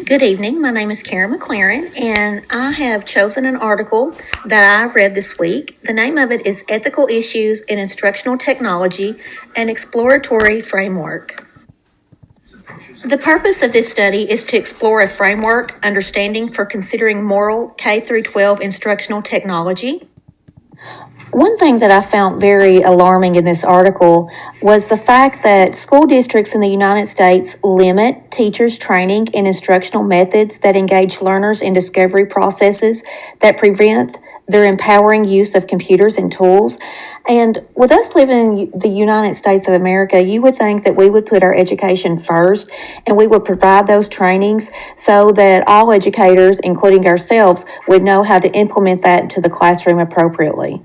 Good evening. My name is Karen McLaren, and I have chosen an article that I read this week. The name of it is Ethical Issues in Instructional Technology, an Exploratory Framework. The purpose of this study is to explore a framework understanding for considering moral K through 12 instructional technology. One thing that I found very alarming in this article was the fact that school districts in the United States limit teachers' training in instructional methods that engage learners in discovery processes that prevent their empowering use of computers and tools. And with us living in the United States of America, you would think that we would put our education first and we would provide those trainings so that all educators, including ourselves, would know how to implement that into the classroom appropriately.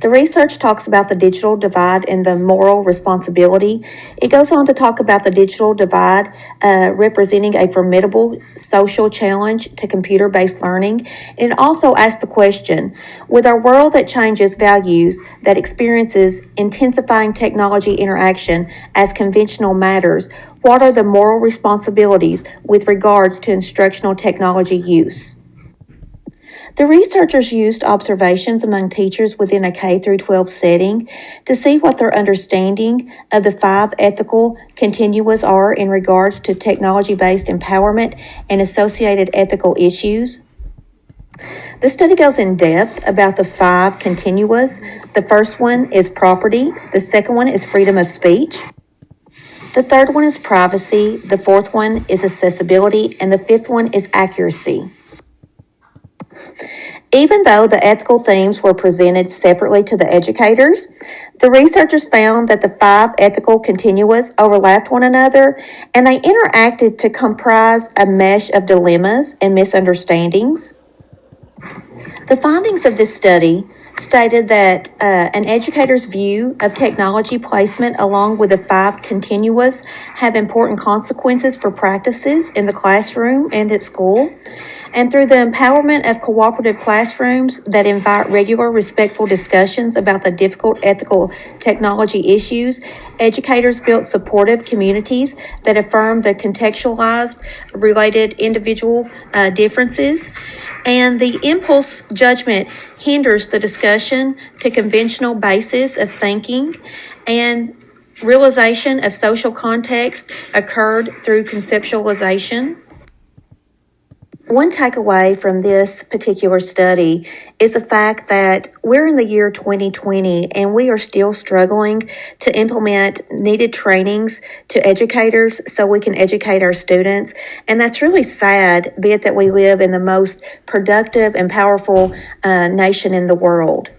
The research talks about the digital divide and the moral responsibility. It goes on to talk about the digital divide representing a formidable social challenge to computer-based learning. And it also asks the question, with our world that changes values, that experiences intensifying technology interaction as conventional matters, what are the moral responsibilities with regards to instructional technology use? The researchers used observations among teachers within a K through 12 setting to see what their understanding of the 5 ethical continuas are in regards to technology-based empowerment and associated ethical issues. The study goes in depth about the 5 continuas. The first one is property. The second one is freedom of speech. The third one is privacy. The fourth one is accessibility. And the fifth one is accuracy. Even though the ethical themes were presented separately to the educators, the researchers found that the 5 ethical continuas overlapped one another and they interacted to comprise a mesh of dilemmas and misunderstandings. The findings of this study stated that an educator's view of technology placement along with the 5 continuas have important consequences for practices in the classroom and at school. And through the empowerment of cooperative classrooms that invite regular, respectful discussions about the difficult ethical technology issues, educators built supportive communities that affirm the contextualized, related individual differences. And the impulse judgment hinders the discussion to conventional basis of thinking, and realization of social context occurred through conceptualization. One takeaway from this particular study is the fact that we're in the year 2020 and we are still struggling to implement needed trainings to educators so we can educate our students. And that's really sad, be it that we live in the most productive and powerful nation in the world.